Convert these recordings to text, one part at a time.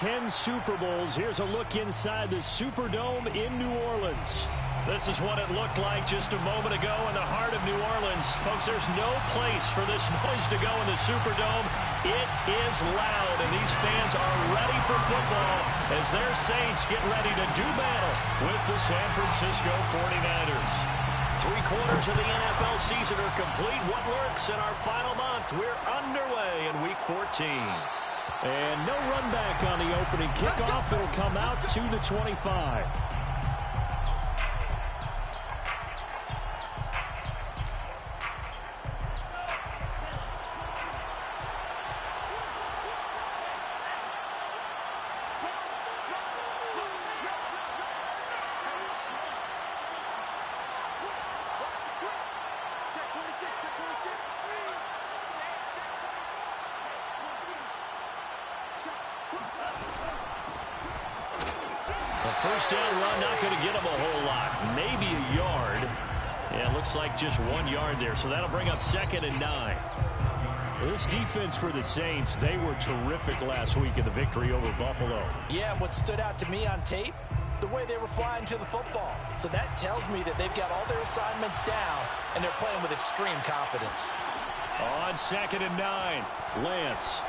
10 Super Bowls. Here's a look inside the Superdome in New Orleans. This is what it looked like just a moment ago in the heart of New Orleans. Folks, there's no place for this noise to go in the Superdome. It is loud, and these fans are ready for football as their Saints get ready to do battle with the San Francisco 49ers. 3/4 of the NFL season are complete. What lurks in our final month? We're underway in Week 14. And no run back on the opening kickoff. It'll come out to the 25. First down run, not going to get him a whole lot. Maybe a yard. Yeah, it looks like just 1 yard there. So that'll bring up 2nd and 9. This defense for the Saints, they were terrific last week in the victory over Buffalo. Yeah, what stood out to me on tape, the way they were flying to the football. So that tells me that they've got all their assignments down, and they're playing with extreme confidence. On 2nd and 9, Lance.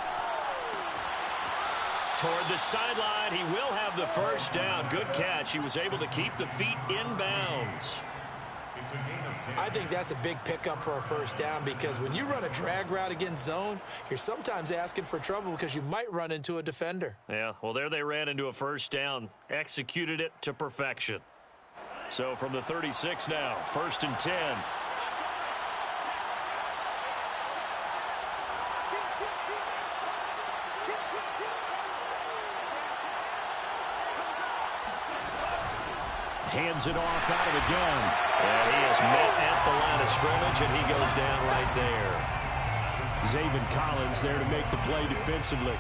Toward the sideline, he will have the first down. Good catch. He was able to keep the feet in bounds. I think that's a big pickup for a first down because when you run a drag route against zone, you're sometimes asking for trouble because you might run into a defender. Yeah, well, there they ran into a first down. Executed it to perfection. So from the 36 now, 1st and 10. Hands it off out of the gun. And he is met at the line of scrimmage, and he goes down right there. Zaven Collins there to make the play defensively.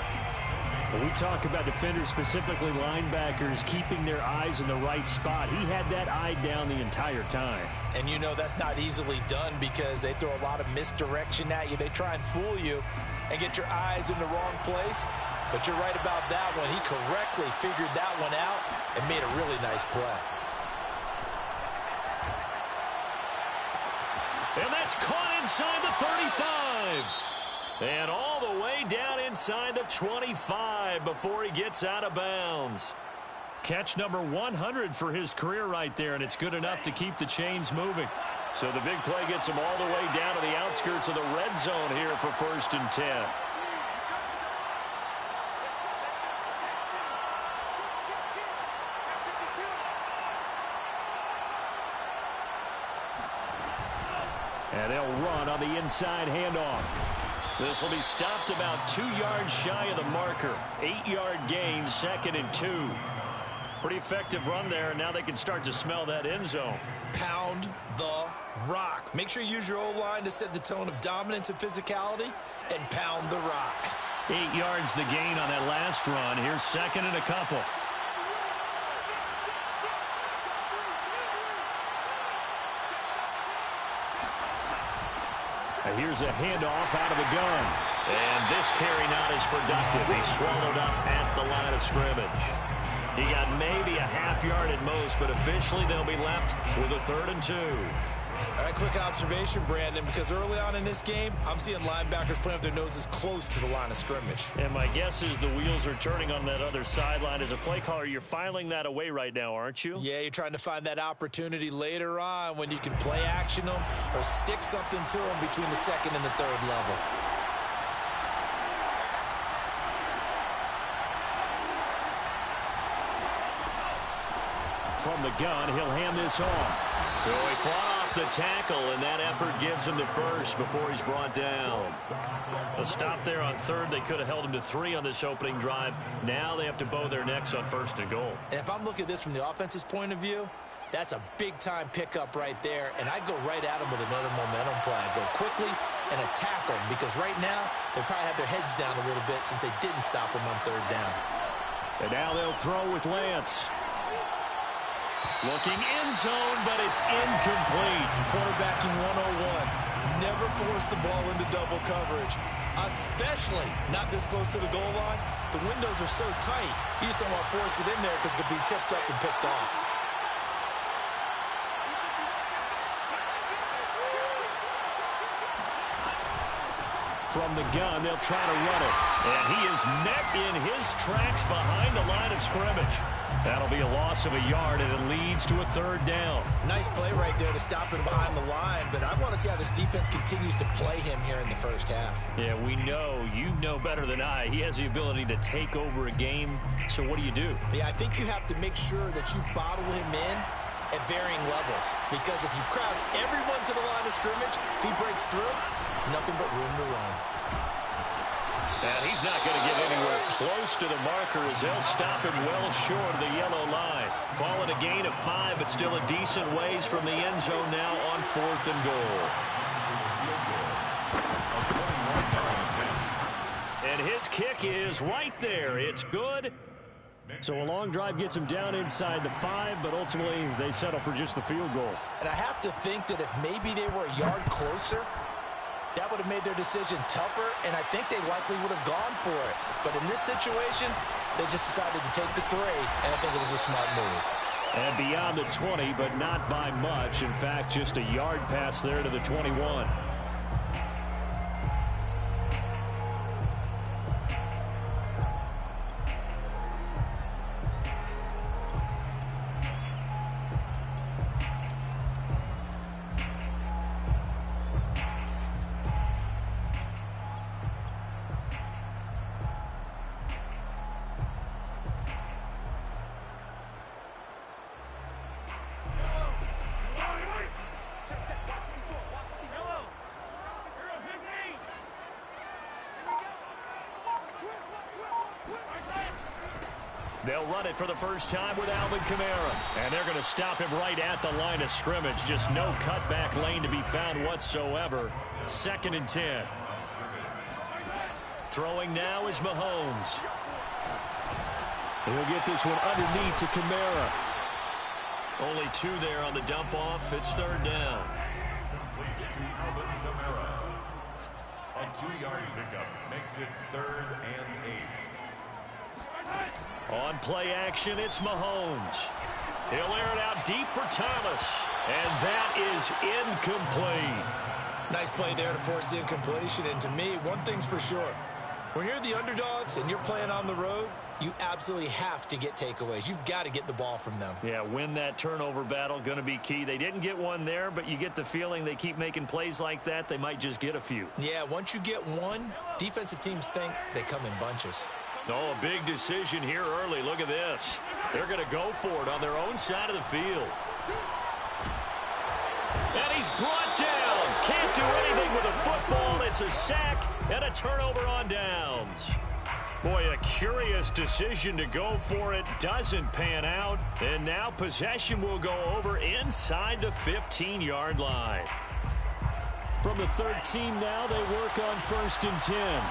When we talk about defenders, specifically linebackers, keeping their eyes in the right spot, he had that eye down the entire time. And you know that's not easily done because they throw a lot of misdirection at you. They try and fool you and get your eyes in the wrong place. But you're right about that one. He correctly figured that one out and made a really nice play. And that's caught inside the 35. And all the way down inside the 25 before he gets out of bounds. Catch number 100 for his career right there, and it's good enough to keep the chains moving. So the big play gets him all the way down to the outskirts of the red zone here for 1st and 10. And they'll run on the inside handoff. This will be stopped about 2 yards shy of the marker. 8-yard gain, 2nd and 2. Pretty effective run there, and now they can start to smell that end zone. Pound the rock. Make sure you use your O-line to set the tone of dominance and physicality, and pound the rock. 8 yards the gain on that last run. Here's 2nd and a couple. And here's a handoff out of the gun. And this carry not as productive. He swallowed up at the line of scrimmage. He got maybe a half yard at most, but officially they'll be left with a 3rd and 2. All right, quick observation, Brandon, because early on in this game, I'm seeing linebackers playing with their noses close to the line of scrimmage. And my guess is the wheels are turning on that other sideline. As a play caller, you're filing that away right now, aren't you? Yeah, you're trying to find that opportunity later on when you can play action them or stick something to them between the 2nd and the 3rd level. From the gun, he'll hand this off. So he fought off the tackle, and that effort gives him the first before he's brought down. A stop there on 3rd. They could have held him to 3 on this opening drive. Now they have to bow their necks on 1st and goal. And if I'm looking at this from the offense's point of view, that's a big-time pickup right there, and I go right at him with another momentum play. I go quickly and attack them because right now they'll probably have their heads down a little bit since they didn't stop him on 3rd down. And now they'll throw with Lance. Looking end zone, but it's incomplete. Quarterbacking 101. never force the ball into double coverage, especially not this close to the goal line. The windows are so tight, you just don't want to force it in there because it could be tipped up and picked off. From the gun, they'll try to run it. And he is met in his tracks behind the line of scrimmage. That'll be a loss of a yard, and it leads to a third down. Nice play right there to stop him behind the line, but I want to see how this defense continues to play him here in the first half. Yeah, we know, you know better than I, he has the ability to take over a game. So what do you do? Yeah, I think you have to make sure that you bottle him in at varying levels, because if you crowd everyone to the line of scrimmage, if he breaks through, there's nothing but room to run. And he's not going to get anywhere close to the marker as they'll stop him well short of the yellow line. Call it a gain of 5, but still a decent ways from the end zone now on 4th and goal. And his kick is right there. It's good. So a long drive gets him down inside the 5, but ultimately they settle for just the field goal. And I have to think that if maybe they were a yard closer, that would have made their decision tougher, and I think they likely would have gone for it. But in this situation, they just decided to take the 3, and I think it was a smart move. And beyond the 20, but not by much. In fact, just a yard pass there to the 21. They'll run it for the first time with Alvin Kamara. And they're going to stop him right at the line of scrimmage. Just no cutback lane to be found whatsoever. 2nd and 10. Throwing now is Mahomes. He'll get this one underneath to Kamara. Only 2 there on the dump off. It's 3rd down. A 2-yard pickup makes it 3rd and 8. On play action, it's Mahomes. He'll air it out deep for Thomas. And that is incomplete. Nice play there to force the incompletion. And to me, one thing's for sure. When you're the underdogs and you're playing on the road, you absolutely have to get takeaways. You've got to get the ball from them. Yeah, win that turnover battle, going to be key. They didn't get one there, but you get the feeling they keep making plays like that, they might just get a few. Yeah, once you get one, defensive teams think they come in bunches. Oh, a big decision here early. Look at this. They're going to go for it on their own side of the field. And he's brought down. Can't do anything with a football. It's a sack and a turnover on downs. Boy, a curious decision to go for it. Doesn't pan out. And now possession will go over inside the 15-yard line. From the 13 now, they work on 1st and 10.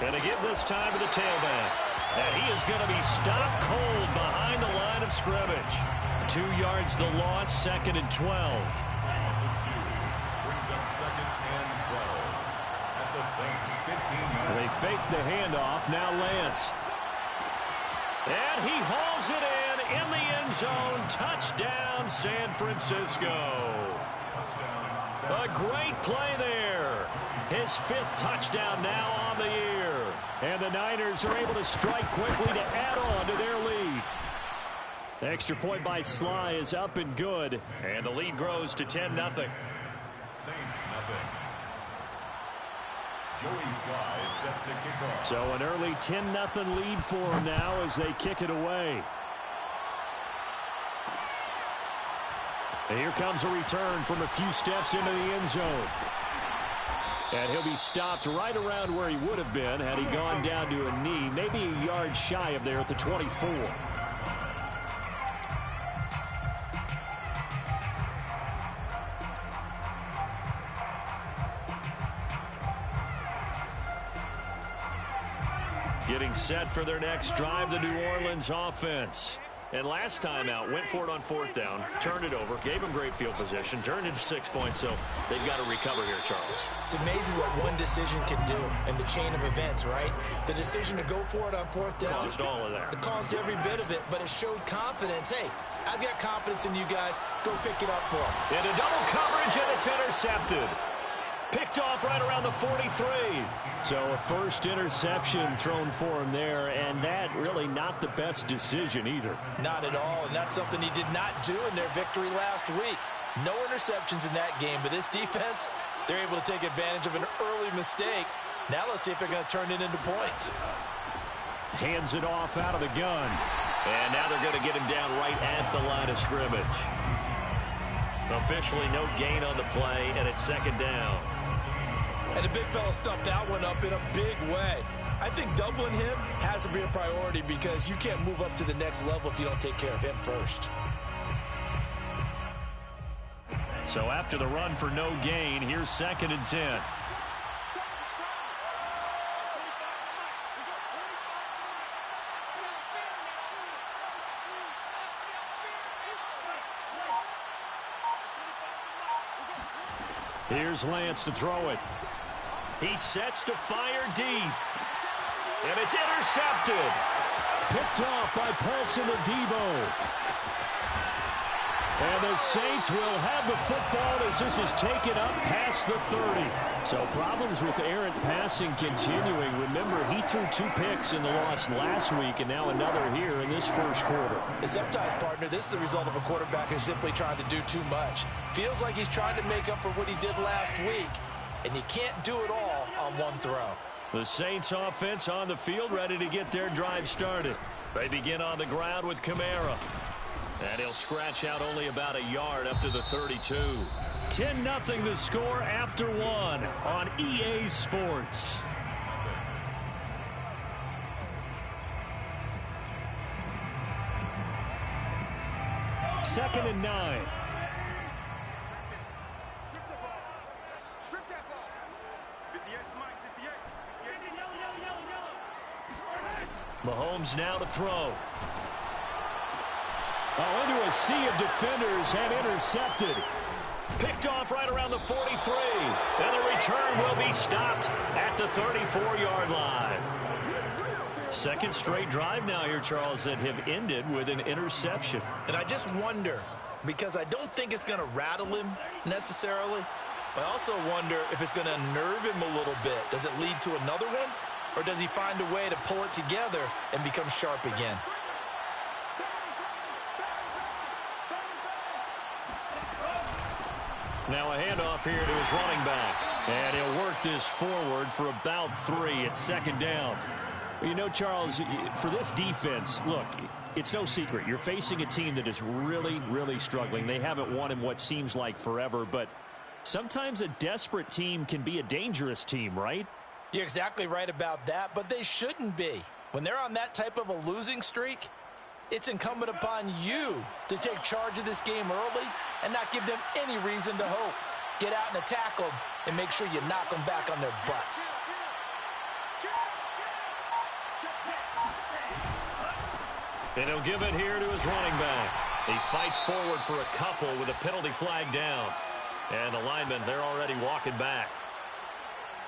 And again this time to the tailback. And he is going to be stopped cold behind the line of scrimmage. 2 yards the loss, 2nd and 12. Brings up 2nd and 12. At the Saints 15-yard. They fake the handoff. Now Lance. And he hauls it in the end zone. Touchdown, San Francisco. A great play there. His 5th touchdown now on the year. And the Niners are able to strike quickly to add on to their lead. The extra point by Sly is up and good. And the lead grows to 10-0. Saints nothing. Joey Sly is set to kick off. So an early 10-0 lead for them now as they kick it away. And here comes a return from a few steps into the end zone. And he'll be stopped right around where he would have been had he gone down to a knee, maybe a yard shy of there at the 24. Getting set for their next drive, the New Orleans offense. And last time out, went for it on 4th down, turned it over, gave them great field position, turned into 6 points, so they've got to recover here, Charles. It's amazing what one decision can do in the chain of events, right? The decision to go for it on 4th down. Caused all of that. It caused every bit of it, but it showed confidence. Hey, I've got confidence in you guys. Go pick it up for them. Into double coverage, and it's intercepted. Picked off right around the 43. So a first interception thrown for him there, and that really not the best decision either. Not at all, and that's something he did not do in their victory last week. No interceptions in that game, but this defense, they're able to take advantage of an early mistake. Now let's see if they're going to turn it into points. Hands it off out of the gun. And now they're going to get him down right at the line of scrimmage. Officially no gain on the play, and it's 2nd down. And the big fella stuffed that one up in a big way. I think doubling him has to be a priority because you can't move up to the next level if you don't take care of him first. So after the run for no gain, here's 2nd and 10. Here's Lance to throw it. He sets to fire deep. And it's intercepted. Picked off by Paulson Adebo. And the Saints will have the football as this is taken up past the 30. So problems with errant passing continuing. Remember, he threw 2 picks in the loss last week and now another here in this first quarter. And sometimes, partner, this is the result of a quarterback who's simply trying to do too much. Feels like he's trying to make up for what he did last week, and you can't do it all on one throw. The Saints offense on the field ready to get their drive started. They begin on the ground with Kamara. And he'll scratch out only about a yard up to the 32. 10-0 the score after 1 on EA Sports. Second and 9. Mahomes now to throw. Oh, into a sea of defenders and intercepted. Picked off right around the 43. And the return will be stopped at the 34-yard line. Second straight drive now here, Charles, that have ended with an interception. And I just wonder, because I don't think it's going to rattle him necessarily, but I also wonder if it's going to unnerve him a little bit. Does it lead to another one? Or does he find a way to pull it together and become sharp again? Now a handoff here to his running back. And he'll work this forward for about 3 at 2nd down. You know, Charles, for this defense, look, it's no secret. You're facing a team that is really, really struggling. They haven't won in what seems like forever, but sometimes a desperate team can be a dangerous team, right? You're exactly right about that, but they shouldn't be. When they're on that type of a losing streak, it's incumbent upon you to take charge of this game early and not give them any reason to hope. Get out and attack them and make sure you knock them back on their butts. And he'll give it here to his running back. He fights forward for a couple with a penalty flag down. And the linemen, they're already walking back.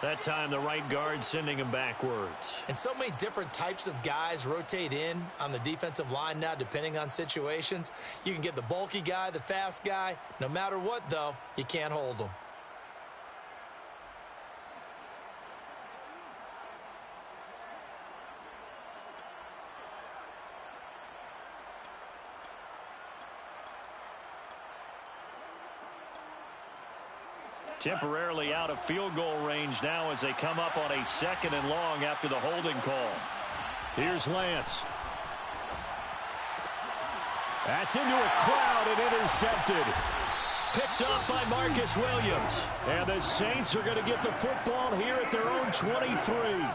That time, the right guard sending him backwards. And so many different types of guys rotate in on the defensive line now, depending on situations. You can get the bulky guy, the fast guy. No matter what, though, you can't hold them. Temporarily out of field goal range now as they come up on a 2nd and long after the holding call. Here's Lance. That's into a crowd and intercepted. Picked up by Marcus Williams. And the Saints are going to get the football here at their own 23.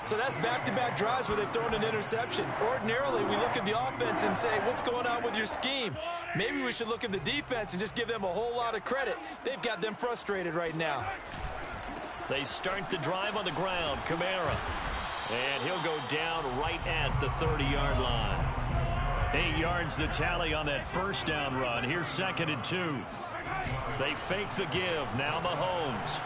So that's back-to-back drives where they've thrown an interception. Ordinarily, we look at the offense and say, what's going on with your scheme? Maybe we should look at the defense and just give them a whole lot of credit. They've got them frustrated right now. They start the drive on the ground. Kamara. And he'll go down right at the 30-yard line. 8 yards the tally on that first down run. Here's 2nd and 2. They fake the give. Now Mahomes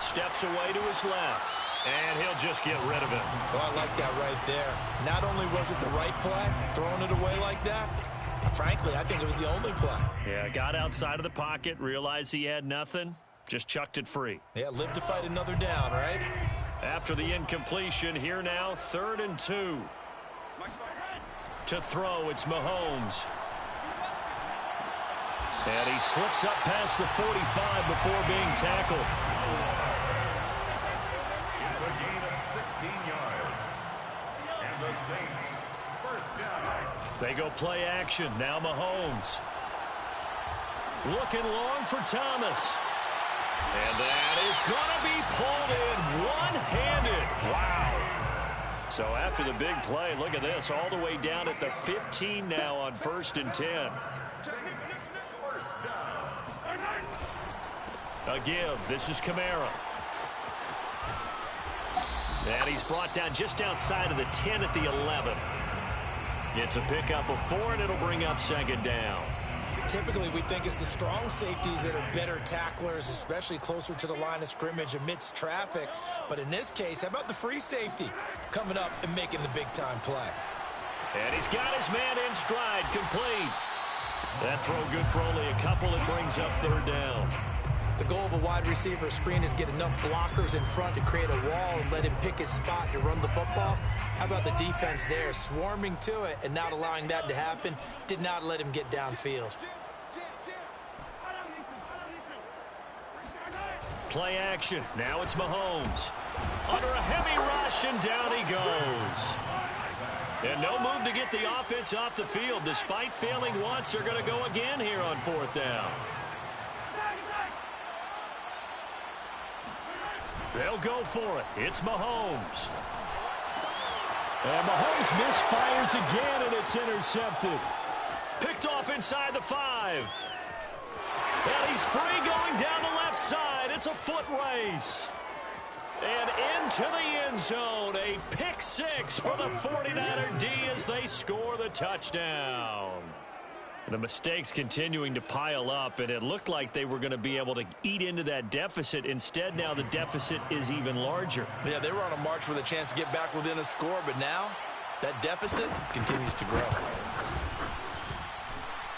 steps away to his left. And he'll just get rid of it. Oh, I like that right there. Not only was it the right play, throwing it away like that, frankly, I think it was the only play. Yeah, got outside of the pocket, realized he had nothing, just chucked it free. Yeah, live to fight another down, right? After the incompletion, here now, 3rd and 2. To throw, it's Mahomes. And he slips up past the 45 before being tackled. It's a gain of 16 yards. And the Saints, first down. They go play action. Now Mahomes. Looking long for Thomas. And that is going to be pulled in one-handed. Wow. So after the big play, look at this. All the way down at the 15 now on 1st and 10. A give. This is Kamara. And he's brought down just outside of the 10 at the 11. It's a pickup of 4, and it'll bring up 2nd down. Typically, we think it's the strong safeties that are better tacklers, especially closer to the line of scrimmage amidst traffic. But in this case, how about the free safety coming up and making the big-time play? And he's got his man in stride, complete. That throw good for only a couple. It brings up 3rd down. The goal of a wide receiver screen is get enough blockers in front to create a wall and let him pick his spot to run the football. How about the defense there, swarming to it and not allowing that to happen? Did not let him get downfield. Play action. Now it's Mahomes. Under a heavy rush, and down he goes. And no move to get the offense off the field. Despite failing once, they're going to go again here on 4th down. They'll go for it. It's Mahomes. And Mahomes misfires again, and it's intercepted. Picked off inside the 5. And he's free going down the left side. It's a foot race. And into the end zone. A pick 6 for the 49er D as they score the touchdown. The mistakes continuing to pile up, and it looked like they were going to be able to eat into that deficit. Instead, now the deficit is even larger. Yeah, they were on a march with a chance to get back within a score, but now that deficit continues to grow.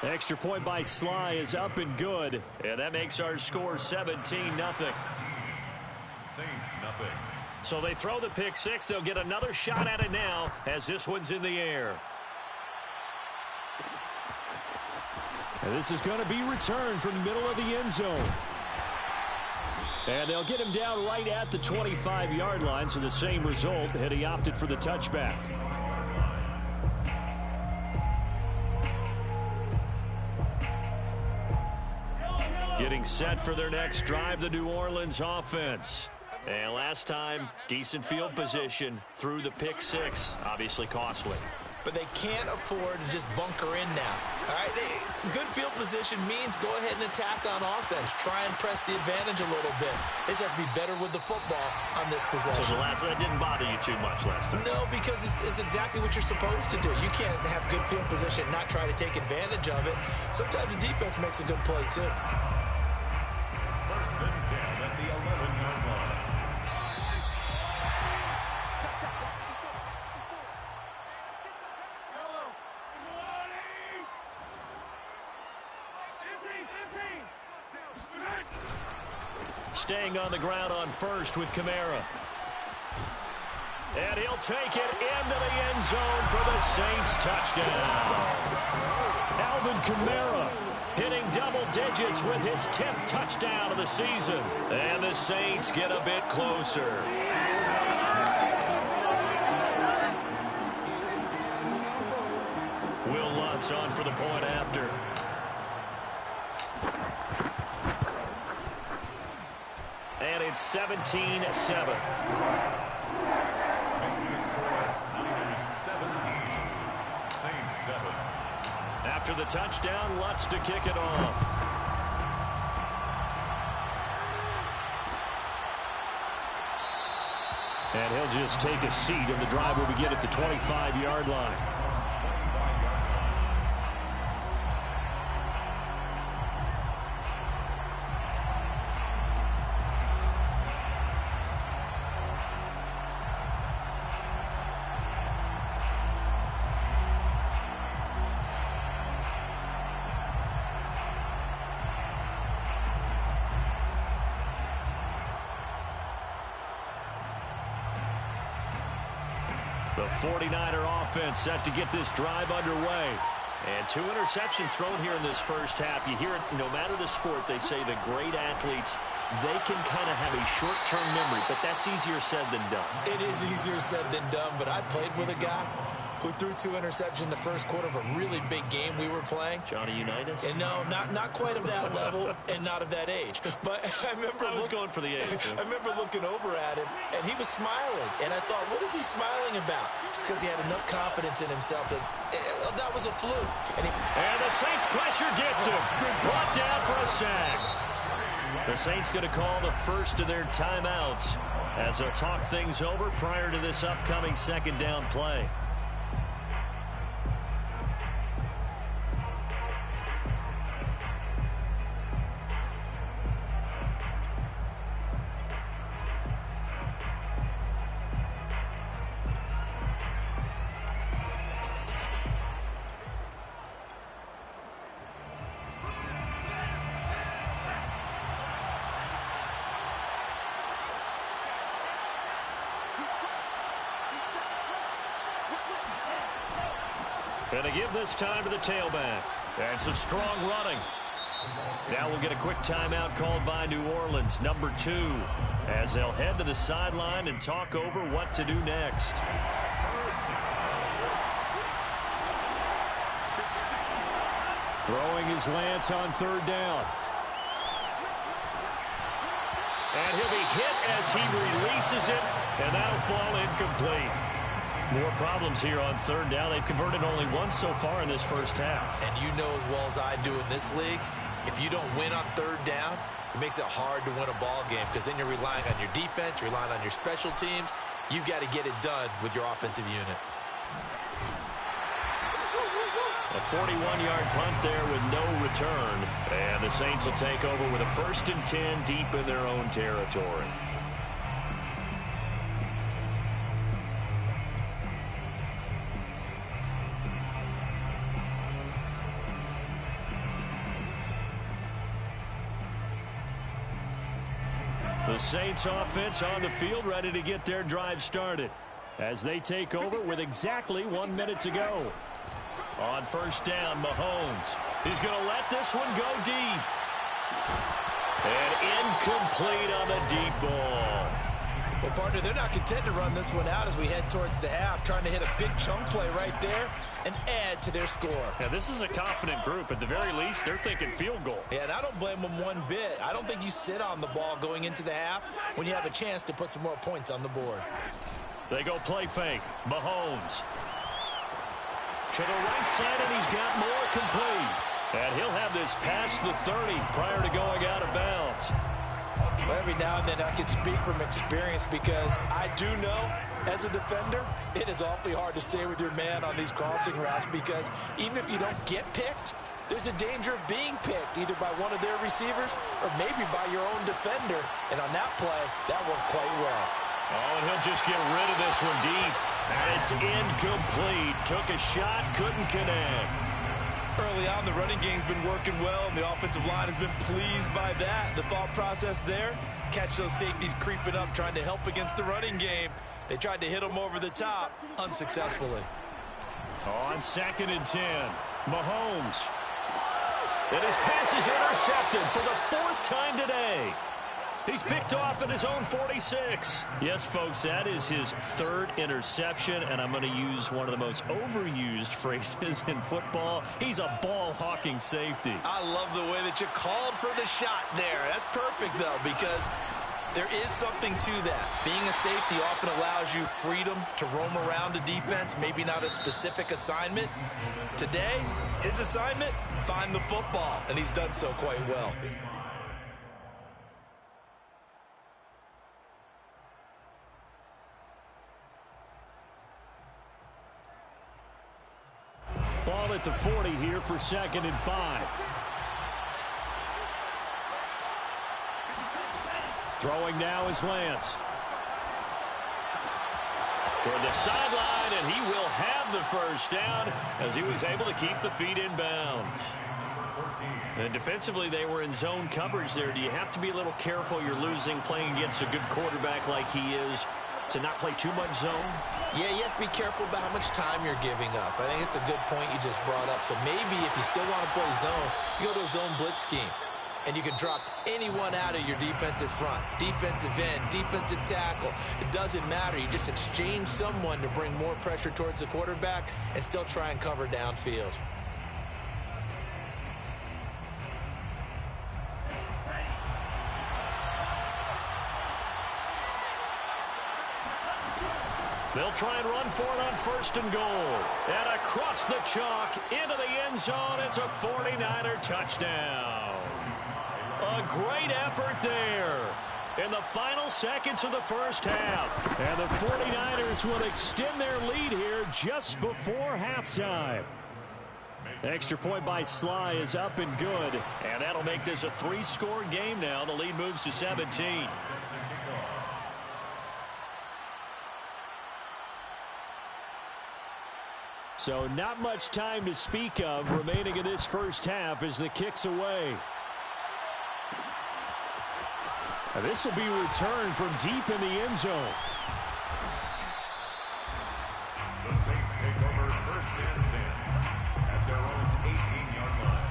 Extra point by Sly is up and good, and that makes our score 17-0. Saints, nothing. So they throw the pick 6. They'll get another shot at it now as this one's in the air. And this is going to be returned from the middle of the end zone. And they'll get him down right at the 25-yard line, so the same result had he opted for the touchback. Getting set for their next drive, the New Orleans offense. And last time, decent field position through the pick 6, obviously costly. But they can't afford to just bunker in now. All right, good field position means go ahead and attack on offense. Try and press the advantage a little bit. They just have to be better with the football on this possession. So the last one didn't bother you too much last time? No, because it's exactly what you're supposed to do. You can't have good field position and not try to take advantage of it. Sometimes the defense makes a good play, too. 1st and 10 at the 11-yard line. Staying on the ground on 1st with Kamara. And he'll take it into the end zone for the Saints touchdown. Alvin Kamara hitting double digits with his 10th touchdown of the season. And the Saints get a bit closer. Will Lutz on for the point after. And it's 17-7. Makes the score Niners 17, Saints 7. After the touchdown, Lutz to kick it off. And he'll just take a seat, and the drive will begin at the 25-yard line. The 49er offense set to get this drive underway. And 2 interceptions thrown here in this first half. You hear it, no matter the sport, they say the great athletes, they can kind of have a short-term memory, but that's easier said than done. It is easier said than done, but I played with a guy who threw 2 interceptions in the first quarter of a really big game we were playing. Johnny Unitas? And no, not quite of that level and not of that age. But I was going for the age. I remember looking over at him, and he was smiling. And I thought, what is he smiling about? It's because he had enough confidence in himself that that was a fluke. And the Saints pressure gets him. Brought down for a sack. The Saints going to call the first of their timeouts as they'll talk things over prior to this upcoming second down play. Going to give this time to the tailback. And some strong running. Now we'll get a quick timeout called by New Orleans, number 2, as they'll head to the sideline and talk over what to do next. Throwing his Lance on 3rd down. And he'll be hit as he releases it, and that'll fall incomplete. More problems here on 3rd down. They've converted only once so far in this first half. And you know as well as I do in this league, if you don't win on 3rd down, it makes it hard to win a ball game because then you're relying on your defense, you're relying on your special teams. You've got to get it done with your offensive unit. A 41-yard punt there with no return. And the Saints will take over with a 1st and 10 deep in their own territory. The Saints offense on the field ready to get their drive started as they take over with exactly 1 minute to go. On 1st down, Mahomes. He's going to let this one go deep. And incomplete on the deep ball. Well, partner, they're not content to run this one out as we head towards the half, trying to hit a big chunk play right there and add to their score. Yeah, this is a confident group. At the very least, they're thinking field goal. Yeah, and I don't blame them one bit. I don't think you sit on the ball going into the half when you have a chance to put some more points on the board. They go play fake. Mahomes. To the right side, and he's got more complete. And he'll have this past the 30 prior to going out of bounds. Well, every now and then I can speak from experience because I do know as a defender it is awfully hard to stay with your man on these crossing routes because even if you don't get picked, there's a danger of being picked either by one of their receivers or maybe by your own defender. And on that play, that worked quite well. Oh, and he'll just get rid of this one deep. And it's incomplete. Took a shot, couldn't connect. Early on, the running game's been working well, and the offensive line has been pleased by that. The thought process there, catch those safeties creeping up, trying to help against the running game. They tried to hit them over the top, unsuccessfully. On 2nd and 10, Mahomes. And his pass is intercepted for the 4th time today. He's picked off at his own 46. Yes, folks, that is his 3rd interception, and I'm going to use one of the most overused phrases in football. He's a ball-hawking safety. I love the way that you called for the shot there. That's perfect, though, because there is something to that. Being a safety often allows you freedom to roam around a defense, maybe not a specific assignment. Today, his assignment, find the football, and he's done so quite well. at the 40 here for 2nd and 5. Throwing now is Lance. Toward the sideline, and he will have the first down as he was able to keep the feet in bounds. And defensively, they were in zone coverage there. Do you have to be a little careful? You're losing playing against a good quarterback like he is to not play too much zone? Yeah, you have to be careful about how much time you're giving up. I think it's a good point you just brought up. So maybe if you still want to play zone, you go to a zone blitz scheme. And you can drop anyone out of your defensive front, defensive end, defensive tackle. It doesn't matter. You just exchange someone to bring more pressure towards the quarterback and still try and cover downfield. They'll try and run for it on 1st and goal. And across the chalk into the end zone. It's a 49er touchdown. A great effort there in the final seconds of the first half. And the 49ers will extend their lead here just before halftime. Extra point by Sly is up and good. And that'll make this a 3-score game now. The lead moves to 17. So not much time to speak of remaining in this first half as the kick's away. And this will be returned from deep in the end zone. The Saints take over 1st and 10 at their own 18-yard line.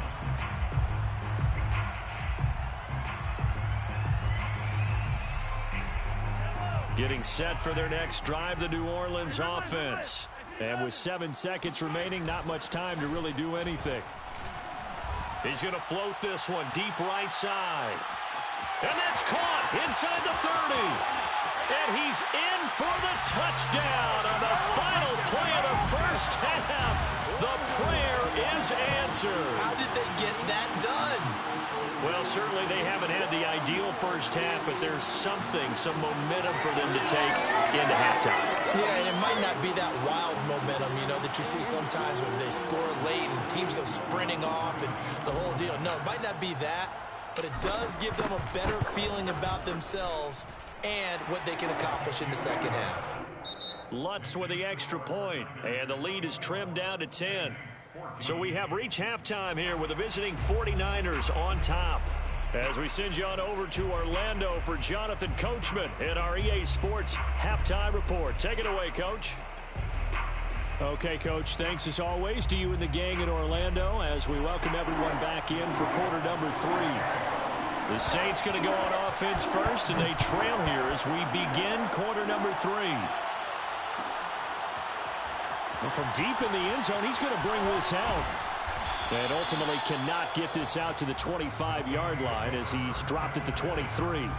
Getting set for their next drive, the New Orleans offense. And with 7 seconds remaining, not much time to really do anything. He's going to float this one deep right side. And that's caught inside the 30. And he's in for the touchdown on the final play of the first half. The prayer is answered. How did they get that done? Well, certainly they haven't had the ideal first half, but there's some momentum for them to take into halftime. Yeah, and it might not be that wild momentum, that you see sometimes when they score late and teams go sprinting off and the whole deal. No, it might not be that, but it does give them a better feeling about themselves and what they can accomplish in the second half. Lutz with the extra point, and the lead is trimmed down to 10. So we have reached halftime here with the visiting 49ers on top. As we send you on over to Orlando for Jonathan Coachman in our EA Sports Halftime Report. Take it away, Coach. Okay, Coach, thanks as always to you and the gang in Orlando as we welcome everyone back in for quarter number 3. The Saints going to go on offense first, and they trail here as we begin quarter number 3. Well, from deep in the end zone, he's going to bring this out. And ultimately cannot get this out to the 25-yard line as he's dropped at the 23.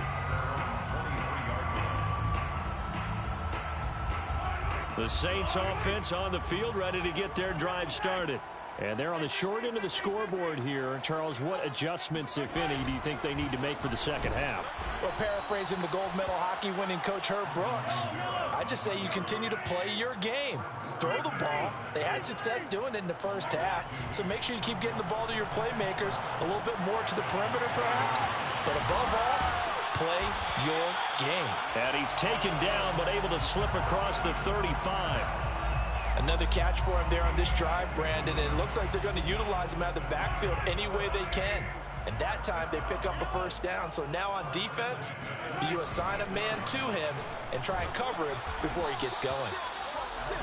The Saints offense on the field, ready to get their drive started. And they're on the short end of the scoreboard here. Charles, what adjustments, if any, do you think they need to make for the second half? Well, paraphrasing the gold medal hockey winning coach Herb Brooks, I just say you continue to play your game. Throw the ball. They had success doing it in the first half, so make sure you keep getting the ball to your playmakers, a little bit more to the perimeter perhaps, but above all, play your game. And he's taken down but able to slip across the 35. Another catch for him there on this drive, Brandon, and it looks like they're going to utilize him out of the backfield any way they can. And that time they pick up a first down. So now on defense, do you assign a man to him and try and cover him before he gets going?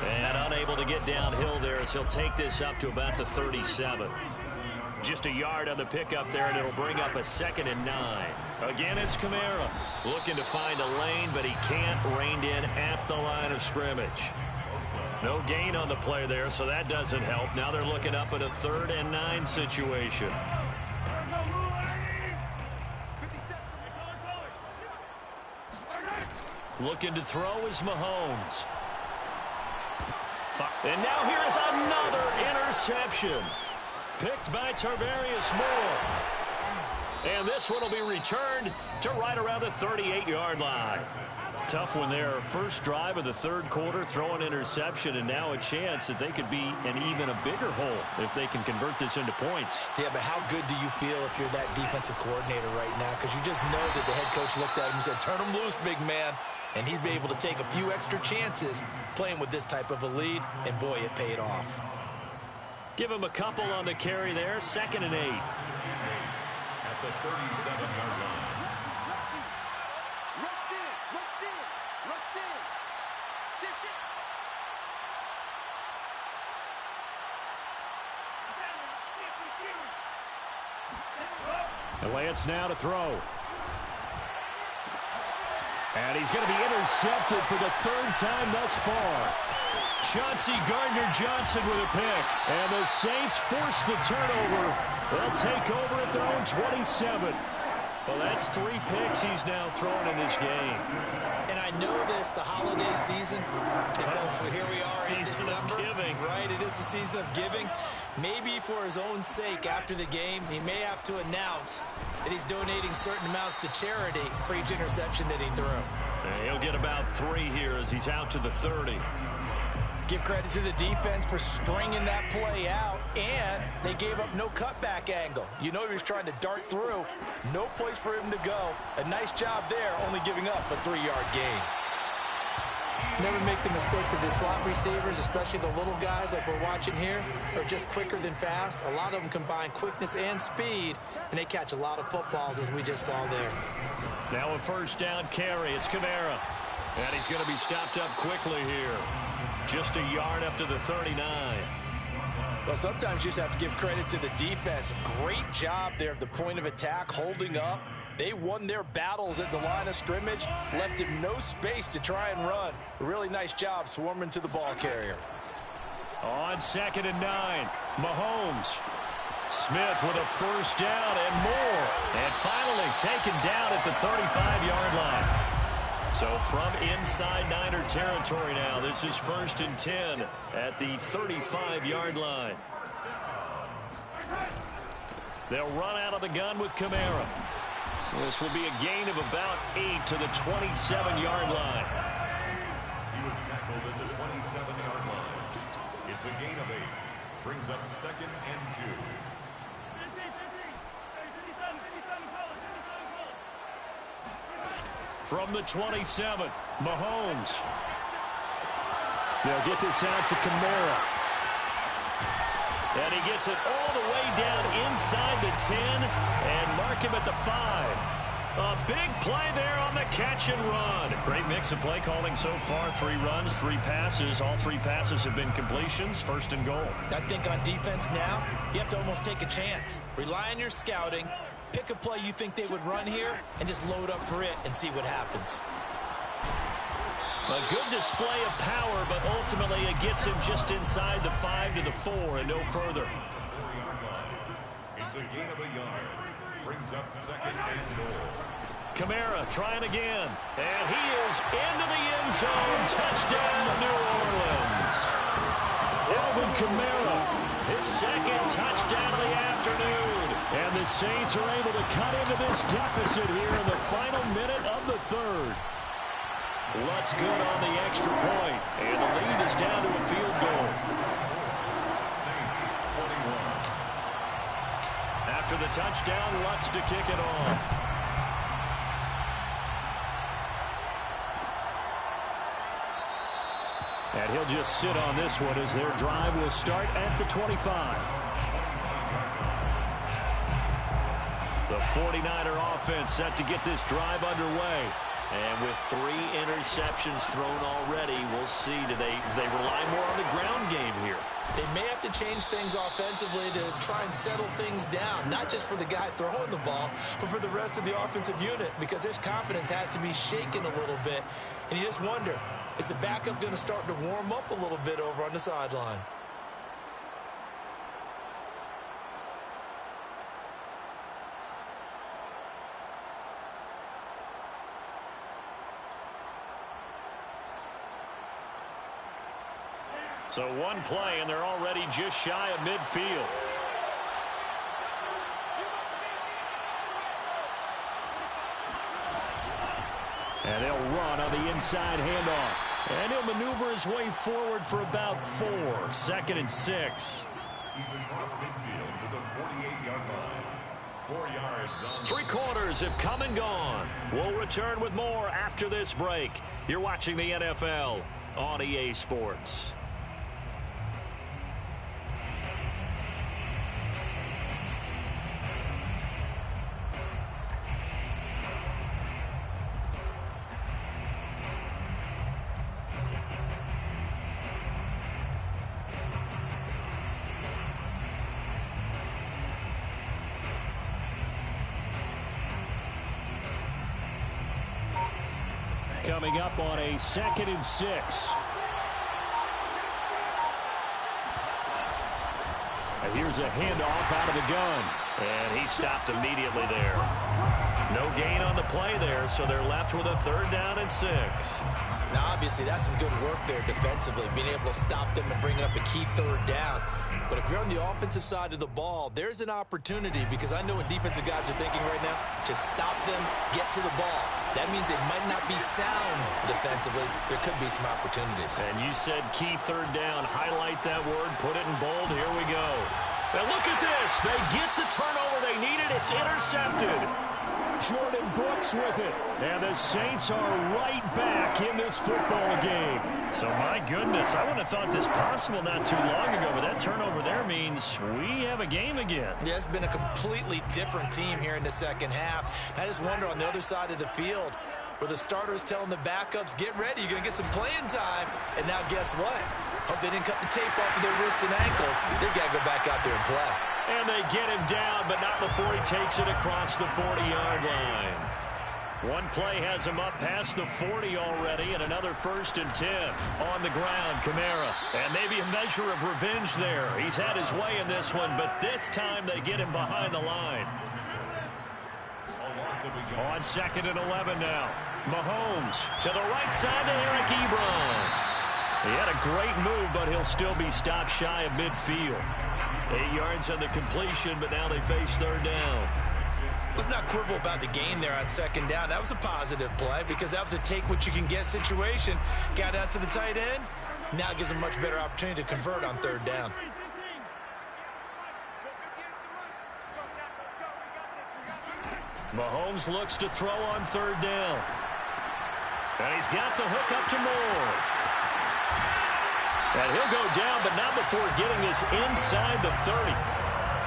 And unable to get downhill there as he'll take this up to about the 37. Just a yard on the pickup there, and it'll bring up a 2nd and 9. Again, it's Kamara looking to find a lane, but he can't. Reined in at the line of scrimmage. No gain on the play there, so that doesn't help. Now they're looking up at a 3rd and 9 situation. Looking to throw is Mahomes. And now here is another interception. Picked by Tarvarius Moore. And this one will be returned to right around the 38-yard line. Tough one there. First drive of the third quarter, throw an interception, and now a chance that they could be in even a bigger hole if they can convert this into points. Yeah, but how good do you feel if you're that defensive coordinator right now? Because you just know that the head coach looked at him and said, turn him loose, big man. And he'd be able to take a few extra chances playing with this type of a lead, and boy, it paid off. Give him a couple on the carry there, 2nd and 8. At the 37-yard line. And Lance now to throw. And he's going to be intercepted for the 3rd time thus far. Chauncey Gardner-Johnson with a pick. And the Saints force the turnover. They'll take over at their own 27. Well, that's 3 picks he's now thrown in this game. And I know this, the holiday season, because here we are in December. Season of giving. Right, it is the season of giving. Maybe for his own sake after the game, he may have to announce that he's donating certain amounts to charity for each interception that he threw. And he'll get about 3 here as he's out to the 30. Give credit to the defense for stringing that play out, and they gave up no cutback angle. You know he was trying to dart through. No place for him to go. A nice job there, only giving up a 3-yard gain. Never make the mistake that the slot receivers, especially the little guys like we're watching here, are just quicker than fast. A lot of them combine quickness and speed, and they catch a lot of footballs, as we just saw there. Now a 1st down carry. It's Kamara. And he's going to be stopped up quickly here. Just a yard up to the 39. Well, sometimes you just have to give credit to the defense. Great job there at the point of attack, holding up. They won their battles at the line of scrimmage, left him no space to try and run. A really nice job swarming to the ball carrier. On 2nd and 9, Mahomes. Smith with a 1st down and more. And finally taken down at the 35-yard line. So from inside Niner territory now, this is 1st and 10 at the 35-yard line. They'll run out of the gun with Kamara. This will be a gain of about 8 to the 27-yard line. He was tackled at the 27-yard line. It's a gain of 8. Brings up 2nd and 2. From the 27, Mahomes. They'll get this out to Kamara. And he gets it all the way down inside the 10 and mark him at the 5. A big play there on the catch and run. Great mix of play calling so far. 3 runs, 3 passes. All 3 passes have been completions. 1st and goal. I think on defense now, you have to almost take a chance. Rely on your scouting. Pick a play you think they would run here and just load up for it and see what happens. A good display of power, but ultimately it gets him just inside the 5 to the 4 and no further. It's a gain of a yard. Brings up 2nd and goal. Kamara trying again. And he is into the end zone. Touchdown, New Orleans. Alvin Kamara, His 2nd touchdown of the afternoon. and the Saints are able to cut into this deficit here in the final minute of the 3rd. Lutz good on the extra point, and the lead is down to a field goal. Saints 21. After the touchdown, Lutz to kick it off. And he'll just sit on this one as their drive will start at the 25. The 49er offense set to get this drive underway. And with 3 interceptions thrown already, we'll see. Do they rely more on the ground game here? They may have to change things offensively to try and settle things down, not just for the guy throwing the ball, but for the rest of the offensive unit, because his confidence has to be shaken a little bit. And you just wonder, is the backup going to start to warm up a little bit over on the sideline? So one play, and they're already just shy of midfield. And they'll run on the inside handoff. And he'll maneuver his way forward for about 4. 2nd and 6. He's across midfield to the 48-yard line. 4 yards on. 3 quarters have come and gone. We'll return with more after this break. You're watching the NFL on EA Sports. Coming up on a 2nd and 6. And here's a handoff out of the gun. And he stopped immediately there. No gain on the play there, so they're left with a 3rd down and 6. Now, obviously, that's some good work there defensively, being able to stop them and bring up a key 3rd down. But if you're on the offensive side of the ball, there's an opportunity, because I know what defensive guys are thinking right now. Just stop them, get to the ball. That means they might not be sound defensively. There could be some opportunities. And you said key 3rd down. Highlight that word. Put it in bold. Here we go. Now look at this. They get the turnover they needed. It's intercepted. Jordan Brooks with it. And the Saints are right back in this football game. So, my goodness, I wouldn't have thought this possible not too long ago, but that turnover there means we have a game again. Yeah, it's been a completely different team here in the second half. I just wonder on the other side of the field where the starters telling the backups, get ready, you're going to get some playing time. And now guess what? Hope they didn't cut the tape off of their wrists and ankles. They've got to go back out there and play. And they get him down, but not before he takes it across the 40-yard line. One play has him up past the 40 already, and another 1st and 10 on the ground. Kamara, and maybe a measure of revenge there. He's had his way in this one, but this time they get him behind the line. On 2nd and 11 now. Mahomes to the right side to Eric Ebron. He had a great move, but he'll still be stopped shy of midfield. 8 yards on the completion, but now they face 3rd down. Let's not quibble about the gain there on 2nd down. That was a positive play because that was a take-what-you-can-get situation. Got out to the tight end. Now it gives them a much better opportunity to convert on 3rd down. Mahomes looks to throw on 3rd down. And he's got the hook up to Moore. And he'll go down, but not before getting this inside the 30.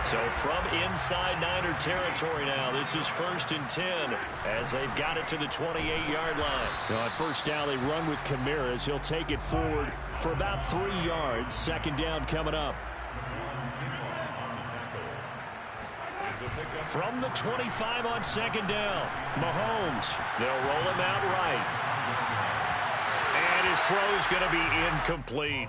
So from inside Niner territory now, this is 1st and 10 as they've got it to the 28-yard line. On 1st down, they run with Kamara as he'll take it forward for about 3 yards. 2nd down coming up. From the 25 on 2nd down, Mahomes. They'll roll him out right. And his throw's going to be incomplete.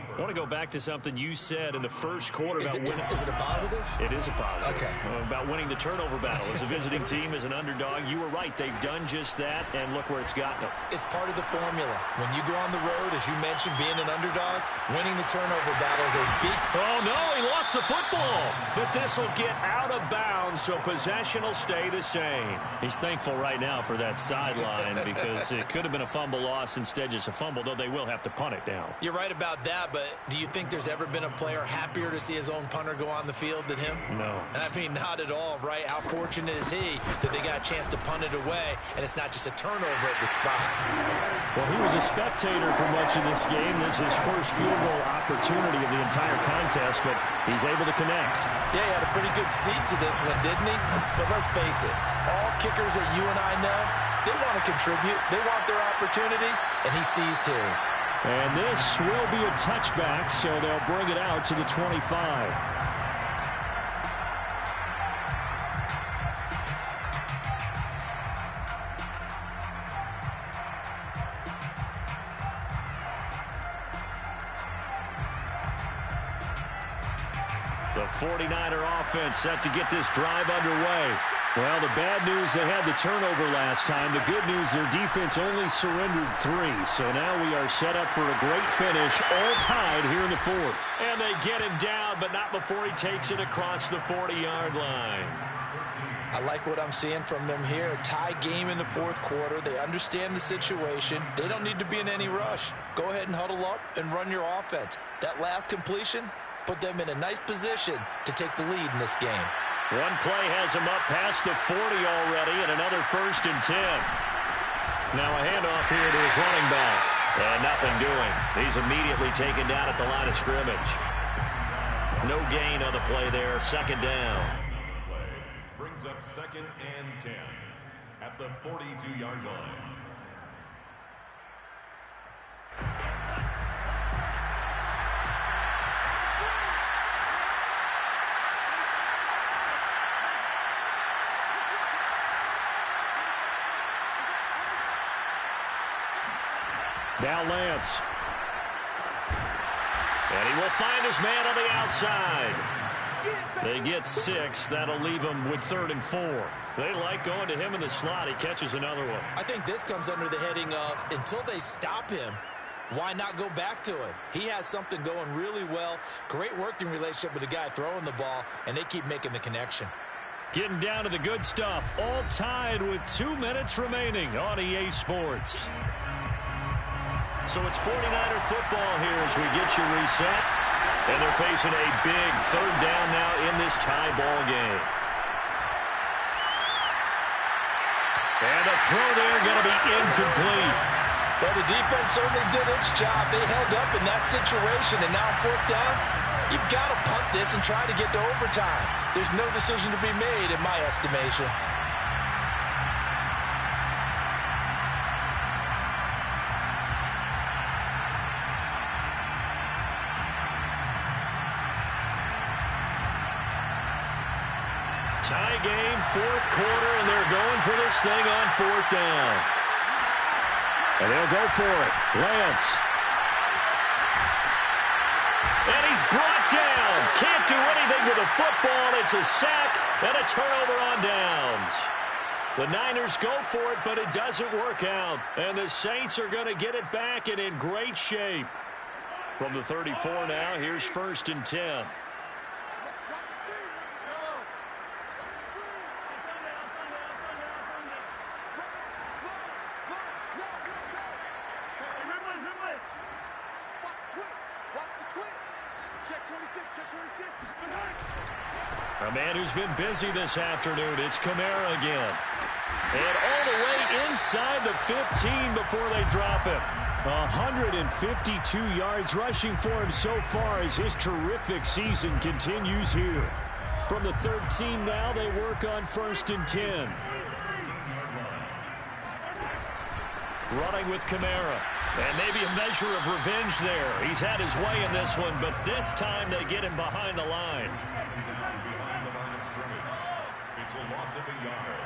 I want to go back to something you said in the first quarter about winning. Is it a positive? It is a positive. Okay. About winning the turnover battle. As a visiting team, as an underdog, you were right. They've done just that, and look where it's gotten them. It's part of the formula. When you go on the road, as you mentioned, being an underdog, winning the turnover battle is a big... Oh, no, he lost the football. But this will get out of bounds, so possession will stay the same. He's thankful right now for that sideline because it could have been a fumble loss, instead just a fumble, though they will have to punt it down. You're right about that, but do you think there's ever been a player happier to see his own punter go on the field than him? No. I mean, not at all, right? How fortunate is he that they got a chance to punt it away, and it's not just a turnover at the spot. Well, he was a spectator for much of this game. This is his first field goal opportunity of the entire contest, but he's able to connect. Yeah, he had a pretty good seat to this one, didn't he? But let's face it, all kickers that you and I know, they want to contribute. They want their opportunity, and he seized his. And this will be a touchback, so they'll bring it out to the 25. The 49er offense set to get this drive underway. Well, the bad news, they had the turnover last time. The good news, their defense only surrendered 3. So now we are set up for a great finish, all tied here in the fourth. And they get him down, but not before he takes it across the 40-yard line. I like what I'm seeing from them here. A tie game in the fourth quarter. They understand the situation. They don't need to be in any rush. Go ahead and huddle up and run your offense. That last completion put them in a nice position to take the lead in this game. One play has him up past the 40 already, and another 1st and 10. Now a handoff here to his running back. And nothing doing. He's immediately taken down at the line of scrimmage. No gain on the play there. 2nd down. Brings up 2nd and 10 at the 42-yard line. Now Lance. And he will find his man on the outside. They get 6. That'll leave him with 3rd and 4. They like going to him in the slot. He catches another one. I think this comes under the heading of until they stop him, why not go back to it? He has something going really well. Great working relationship with the guy throwing the ball, and they keep making the connection. Getting down to the good stuff. All tied with 2 minutes remaining on EA Sports. So it's 49er football here as we get you reset. And they're facing a big 3rd down now in this tie ball game. And the throw there going to be incomplete. Well, the defense certainly did its job. They held up in that situation, and now 4th down, you've got to punt this and try to get to overtime. There's no decision to be made in my estimation. Tie game, 4th quarter, and they're going for this thing on 4th down. And they'll go for it. Lance. And he's brought down. Can't do anything with the football. It's a sack and a turnover on downs. The Niners go for it, but it doesn't work out. And the Saints are going to get it back and in great shape. From the 34 now, here's 1st and 10. A man who's been busy this afternoon. It's Kamara again. And all the way inside the 15 before they drop him. 152 yards rushing for him so far as his terrific season continues here. From the 13 now, they work on 1st and 10. Running with Kamara. And maybe a measure of revenge there. He's had his way in this one, but this time they get him behind the line. It's a loss of a yard.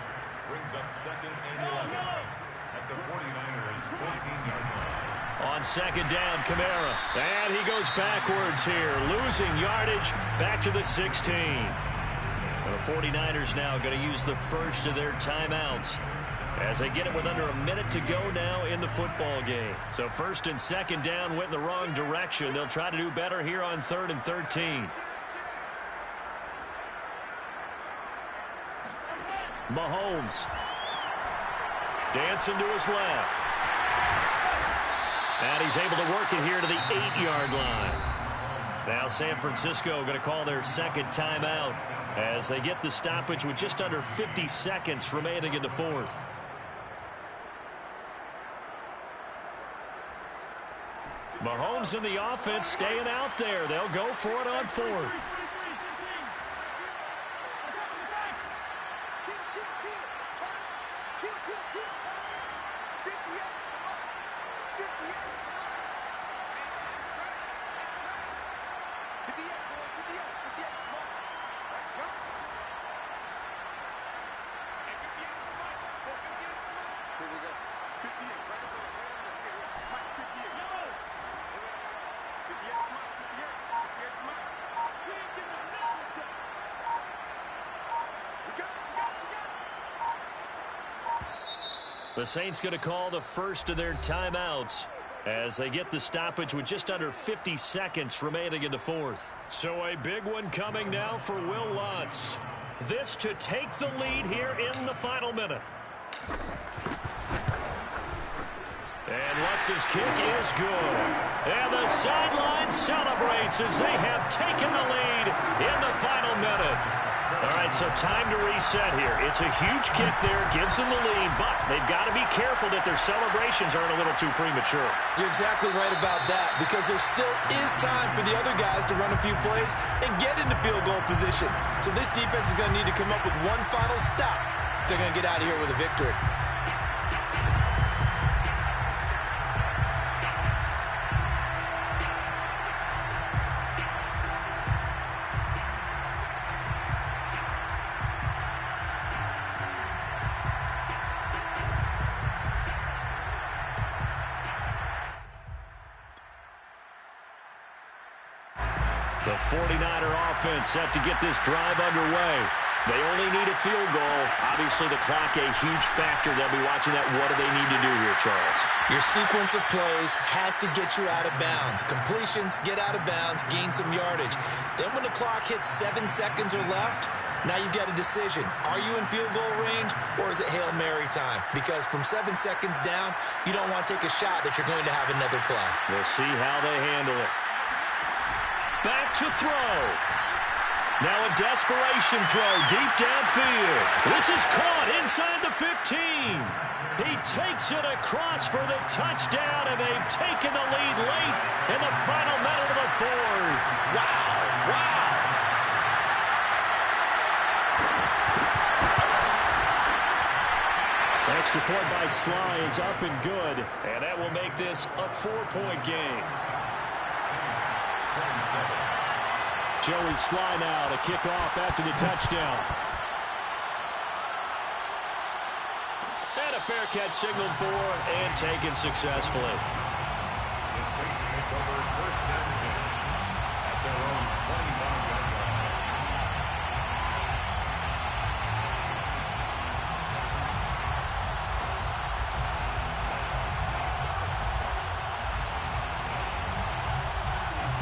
Brings up 2nd and 11 at the 49ers 14-yard line. On 2nd down, Kamara. And he goes backwards here, losing yardage back to the 16. And the 49ers now going to use the first of their timeouts as they get it with under a minute to go now in the football game. So 1st and 2nd down went in the wrong direction. They'll try to do better here on 3rd and 13. Mahomes. Dancing to his left. And he's able to work it here to the 8-yard line. Now San Francisco going to call their 2nd timeout as they get the stoppage with just under 50 seconds remaining in the 4th. Mahomes and the offense staying out there. They'll go for it on 4th. The Saints going to call the first of their timeouts as they get the stoppage with just under 50 seconds remaining in the fourth. So a big one coming now for Will Lutz. This to take the lead here in the final minute. And Lutz's kick is good. And the sideline celebrates as they have taken the lead in the final minute. All right, so time to reset here. It's a huge kick there, gives them the lead, but they've got to be careful that their celebrations aren't a little too premature. You're exactly right about that, because there still is time for the other guys to run a few plays and get into field goal position. So this defense is going to need to come up with one final stop if they're going to get out of here with a victory. The 49er offense set to get this drive underway. They only need a field goal. Obviously, the clock a huge factor. They'll be watching that. What do they need to do here, Charles? Your sequence of plays has to get you out of bounds. Completions, get out of bounds, gain some yardage. Then when the clock hits 7 seconds or left, now you've got a decision. Are you in field goal range, or is it Hail Mary time? Because from 7 seconds down, you don't want to take a shot that you're going to have another play. We'll see how they handle it. Back to throw. Now a desperation throw deep downfield. This is caught inside the 15. He takes it across for the touchdown, and they've taken the lead late in the final minute of the fourth. Wow, wow. Extra point by Sly is up and good. And that will make this a 4-point game. Joey Sly now to kick off after the touchdown. And a fair catch signaled for and taken successfully. The Saints take over first and 10 at their own 25-yard line.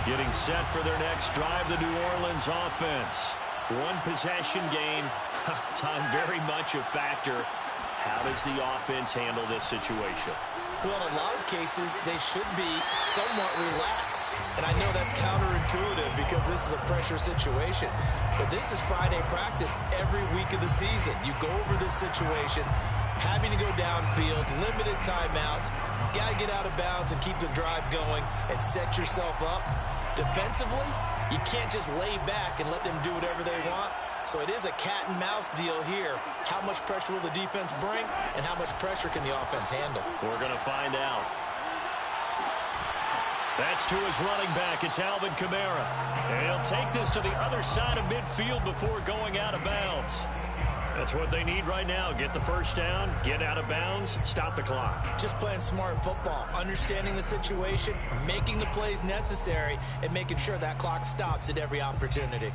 Getting set for their next drive, the New Orleans offense. One possession game. Time very much a factor. How does the offense handle this situation? Well, in a lot of cases, they should be somewhat relaxed. And I know that's counterintuitive because this is a pressure situation. But this is Friday practice every week of the season. You go over this situation, having to go downfield, limited timeouts, got to get out of bounds and keep the drive going and set yourself up. Defensively, you can't just lay back and let them do whatever they want. So it is a cat and mouse deal here. How much pressure will the defense bring, and how much pressure can the offense handle? We're going to find out. That's to his running back. It's Alvin Kamara. And he'll take this to the other side of midfield before going out of bounds. That's what they need right now. Get the first down, get out of bounds, stop the clock. Just playing smart football, understanding the situation, making the plays necessary, and making sure that clock stops at every opportunity.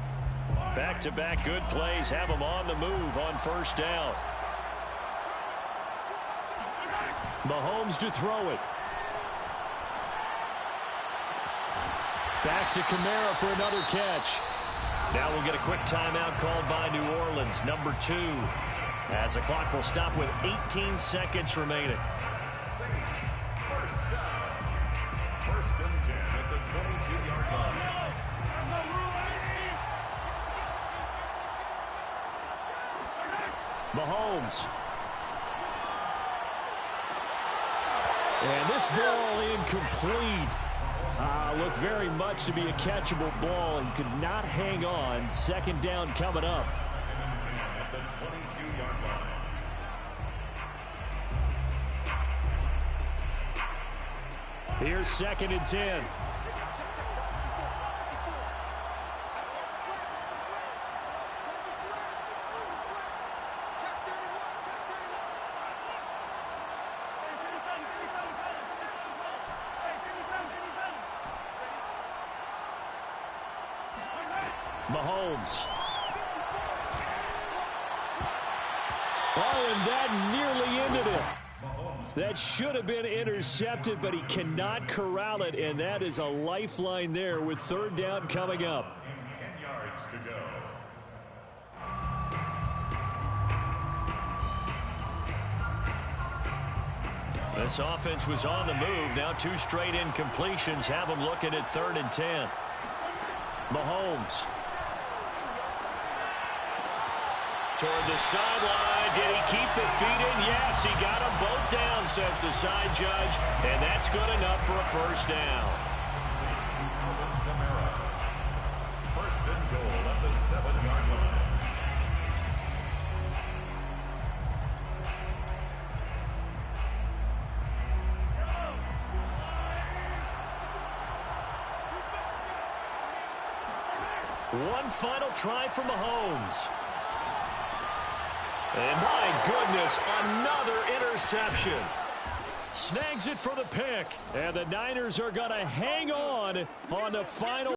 Back-to-back good plays have them on the move on first down. Mahomes to throw it. Back to Kamara for another catch. Now we'll get a quick timeout called by New Orleans, number 2. As the clock will stop with 18 seconds remaining. Saints, first down. First and 10 at the 22-yard line. Mahomes. And this ball incomplete. Looked very much to be a catchable ball and could not hang on. Second down coming up. At the 22-yard line. Here's second and 10. Mahomes. Oh, and that nearly ended it. That should have been intercepted, but he cannot corral it, and that is a lifeline there with third down coming up. 10 yards to go. This offense was on the move. Now 2 straight incompletions have them looking at 3rd and 10. Mahomes. Toward the sideline. Did he keep the feet in? Yes, he got them both down, says the side judge. And that's good enough for a first down. First and goal at the 7-yard line. One final try for Mahomes. And my goodness, another interception. Snags it for the pick. And the Niners are going to hang on the final